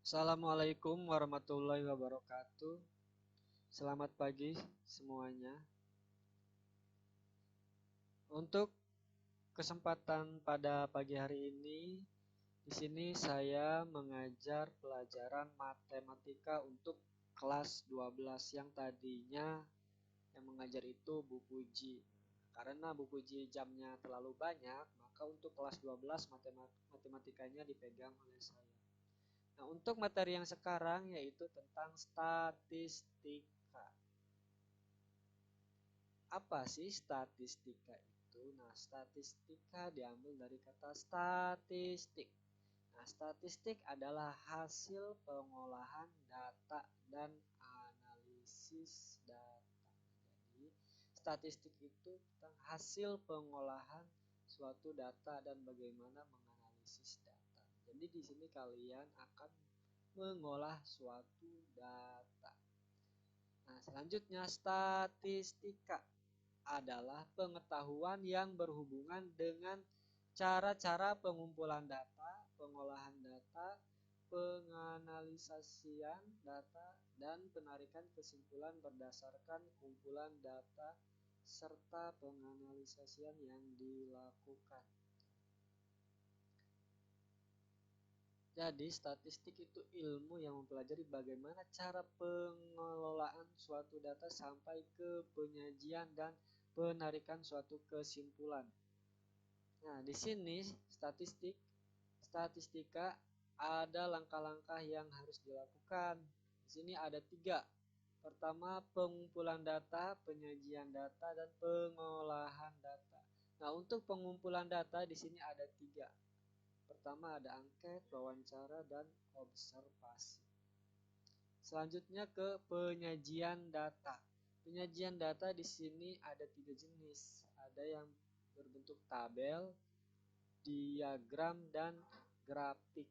Assalamualaikum warahmatullahi wabarakatuh. Selamat pagi semuanya. Untuk kesempatan pada pagi hari ini, di sini saya mengajar pelajaran matematika untuk kelas 12 yang tadinya yang mengajar itu Bu Puji. Karena Bu Puji jamnya terlalu banyak, maka untuk kelas 12 matematikanya dipegang oleh saya. Nah, untuk materi yang sekarang yaitu tentang statistika. Apa sih statistika itu? Nah, statistika diambil dari kata statistik. Nah, statistik adalah hasil pengolahan data dan analisis data. Jadi, statistik itu tentang hasil pengolahan suatu data dan bagaimana menganalisis data. Jadi di sini kalian akan mengolah suatu data. Nah, selanjutnya statistika adalah pengetahuan yang berhubungan dengan cara-cara pengumpulan data, pengolahan data, penganalisasian data, dan penarikan kesimpulan berdasarkan kumpulan data serta penganalisasian yang dilakukan. Jadi statistik itu ilmu yang mempelajari bagaimana cara pengelolaan suatu data sampai ke penyajian dan penarikan suatu kesimpulan. Nah, di sini statistika ada langkah-langkah yang harus dilakukan. Di sini ada 3. Pertama, pengumpulan data, penyajian data, dan pengolahan data. Nah, untuk pengumpulan data di sini ada 3. Pertama ada angket, wawancara, dan observasi. Selanjutnya ke penyajian data. Penyajian data di sini ada 3 jenis. Ada yang berbentuk tabel, diagram, dan grafik.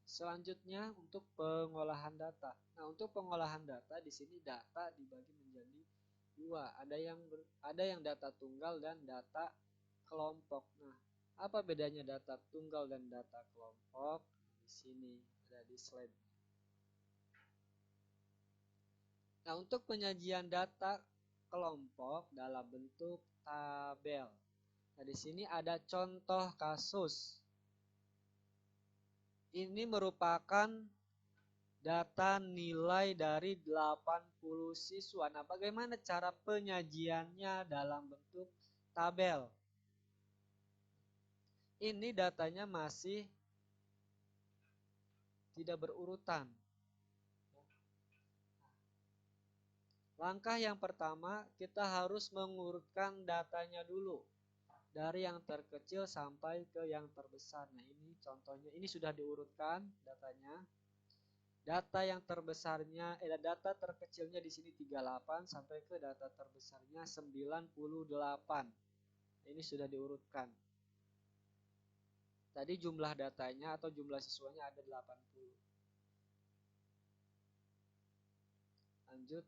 Selanjutnya untuk pengolahan data. Nah, untuk pengolahan data di sini data dibagi menjadi 2. Ada yang data tunggal dan data kelompok. Nah, apa bedanya data tunggal dan data kelompok? Di sini ada di slide. Nah, untuk penyajian data kelompok dalam bentuk tabel. Nah, di sini ada contoh kasus. Ini merupakan data nilai dari 80 siswa. Nah, bagaimana cara penyajiannya dalam bentuk tabel? Ini datanya masih tidak berurutan. Langkah yang pertama, kita harus mengurutkan datanya dulu. Dari yang terkecil sampai ke yang terbesar. Nah, ini contohnya. Ini sudah diurutkan datanya. Data terkecilnya di sini 38 sampai ke data terbesarnya 98. Ini sudah diurutkan. Tadi jumlah datanya atau jumlah siswanya ada 80. Lanjut.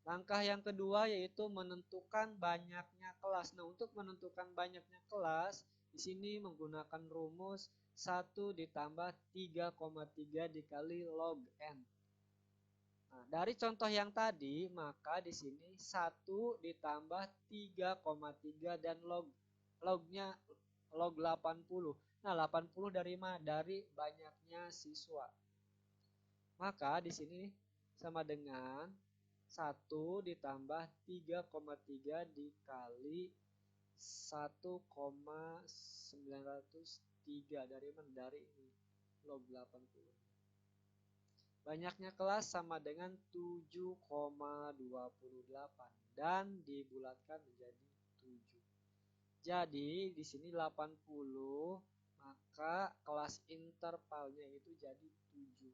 Langkah yang kedua yaitu menentukan banyaknya kelas. Nah, untuk menentukan banyaknya kelas, di sini menggunakan rumus 1 ditambah 3,3 dikali log N. Nah, dari contoh yang tadi, maka di sini 1 ditambah 3,3 dan lognya log 80. Nah, 80 dari mana? Dari banyaknya siswa. Maka di sini sama dengan 1 ditambah 3,3 dikali 1,903 dari mana? Dari ini log 80. Banyaknya kelas sama dengan 7,28 dan dibulatkan menjadi 7. Jadi di sini 80, maka kelas intervalnya itu jadi 7.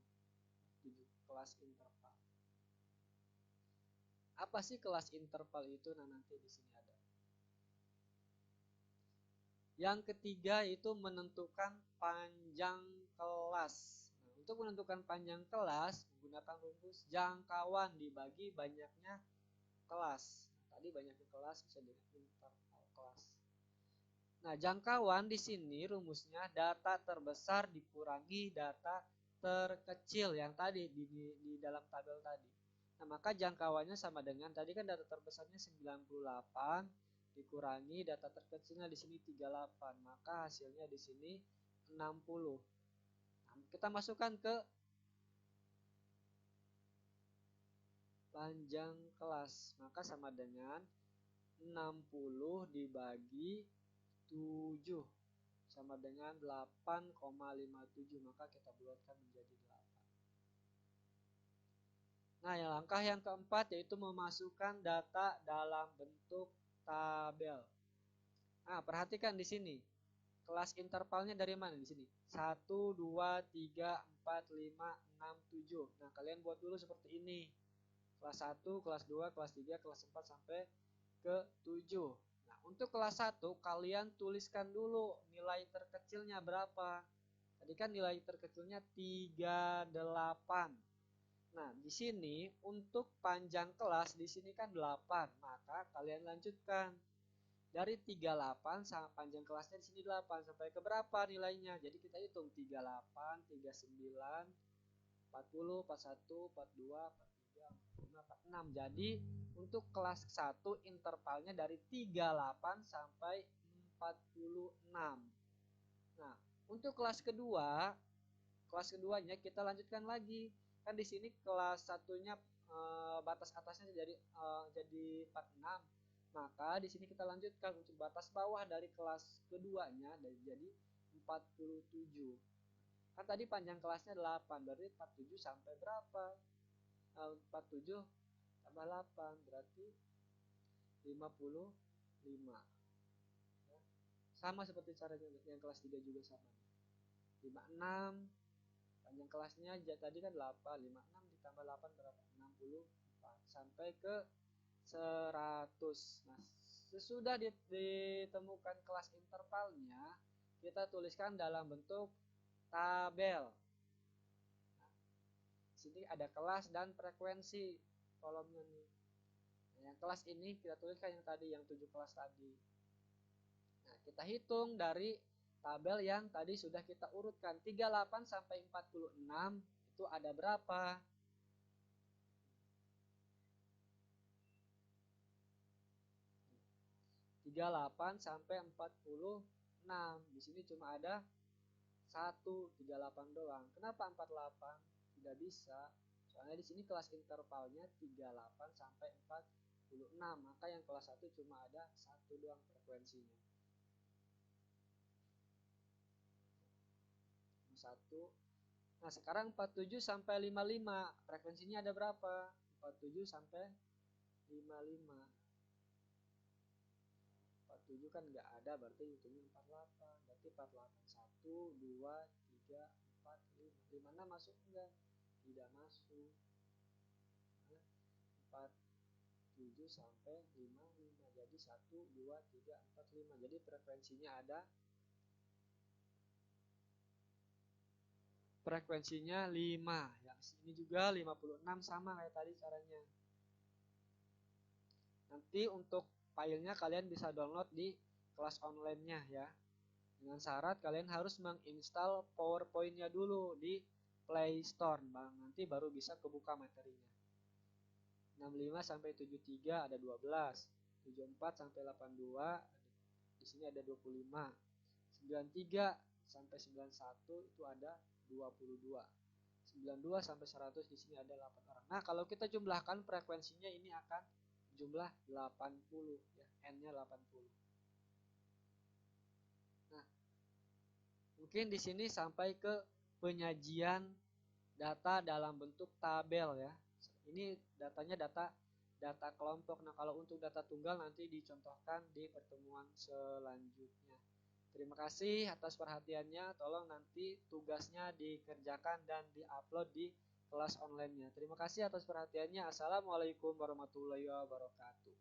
7 kelas interval. Apa sih kelas interval itu? Nah, nanti di sini ada. Yang ketiga itu menentukan panjang kelas. Nah, untuk menentukan panjang kelas menggunakan rumus jangkauan dibagi banyaknya kelas. Nah, tadi banyaknya kelas bisa dengan interval kelas. Nah, jangkauan di sini rumusnya data terbesar dikurangi data terkecil yang tadi di dalam tabel tadi. Nah, maka jangkauannya sama dengan tadi kan data terbesarnya 98 dikurangi data terkecilnya di sini 38, maka hasilnya di sini 60. Nah, kita masukkan ke panjang kelas, maka sama dengan 60 dibagi 7 sama dengan 8,57, maka kita bulatkan menjadi 8. Nah, yang langkah yang keempat yaitu memasukkan data dalam bentuk tabel. Nah, perhatikan di sini. Kelas intervalnya dari mana di sini? 1, 2, 3, 4, 5, 6, 7. Nah, kalian buat dulu seperti ini. Kelas 1, kelas 2, kelas 3, kelas 4 sampai ke 7. Nah, untuk kelas 1 kalian tuliskan dulu nilai terkecilnya berapa. Tadi kan nilai terkecilnya 38. Nah, di sini untuk panjang kelas di sini kan 8, maka kalian lanjutkan dari 38 sama panjang kelasnya di sini 8 sampai ke berapa nilainya. Jadi kita hitung 38, 39, 40, 41, 42, 43, 45, 46. Jadi untuk kelas 1 intervalnya dari 38 sampai 46. Nah, untuk kelas keduanya kita lanjutkan lagi. Kan di sini kelas satunya batas atasnya jadi 46. Maka di sini kita lanjutkan untuk batas bawah dari kelas keduanya jadi 47. Kan tadi panjang kelasnya 8, berarti 47 sampai berapa? 47 tambah 8 berarti 55. Sama seperti cara yang kelas 3 juga sama. 56 panjang kelasnya tadi kan 8, 56 ditambah 8 berapa? 64 sampai ke 100. Nah, sesudah ditemukan kelas intervalnya, kita tuliskan dalam bentuk tabel. Nah, sini ada kelas dan frekuensi kolomnya nih. Nah, yang kelas ini kita tuliskan yang tadi, yang 7 kelas tadi. Nah, kita hitung dari tabel yang tadi sudah kita urutkan 38 sampai 46 itu ada berapa? 38 sampai 46. Di sini cuma ada 38 doang. Kenapa 48? Tidak bisa. Soalnya di sini kelas intervalnya 38 sampai 46. Maka yang kelas 1 cuma ada 1 doang frekuensinya. 1. Nah, sekarang 47 sampai 55. Frekuensinya ada berapa? 47 sampai 55. 47 kan nggak ada, berarti hitungnya 48. Berarti 48 1, 2, 3, 4, 5. 56 masuk enggak? Tidak masuk. 47 sampai 55. Jadi 1, 2, 3, 4, 5. Jadi frekuensinya ada frekuensinya 5 ya. Ini juga 56 sama kayak tadi caranya. Nanti untuk filenya kalian bisa download di kelas online-nya ya. Dengan syarat kalian harus menginstal PowerPoint-nya dulu di Play Store, Bang. Nanti baru bisa kebuka materinya. 65 sampai 73 ada 12. 74 sampai 82 di sini ada 25. 93 sampai 91 itu ada 22. 92 sampai 100 di sini ada 8 orang. Nah, kalau kita jumlahkan frekuensinya ini akan jumlah 80 ya, N-nya 80. Nah, mungkin di sini sampai ke penyajian data dalam bentuk tabel ya. Ini datanya data kelompok. Nah, kalau untuk data tunggal nanti dicontohkan di pertemuan selanjutnya. Terima kasih atas perhatiannya. Tolong nanti tugasnya dikerjakan dan diupload di kelas online-nya. Terima kasih atas perhatiannya. Assalamualaikum warahmatullahi wabarakatuh.